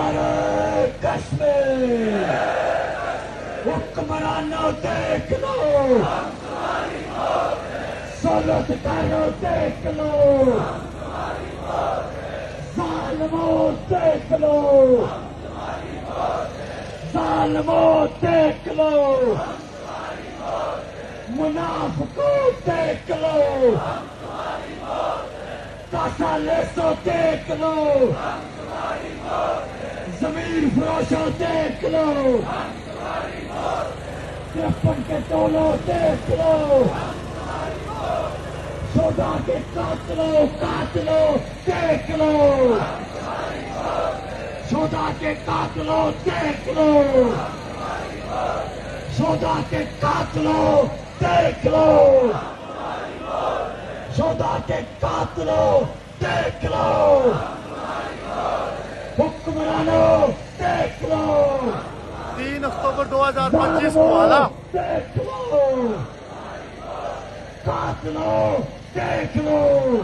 نعرہ کشمیر حکمرانوں دیکھ لو سلط کرو دیکھ لو ظالموں دیکھ لو ظالموں دیکھ لو منافقوں دیکھ لو کاسالسوں دیکھ لو ضمیر فروشوں دیکھ لو کرپٹن کے ٹولوں دیکھ لو شہداء کے قاتلوں دیکھ لو شہداء کے قاتلوں دیکھ لو شہداء کے قاتلوں دیکھ لو شہداء کے قاتلوں دیکھ لو حکمرانوں دیکھ لو 3 اکتوبر 2025 کو اعلیٰ دیکھ لو قاتلوں دیکھ لو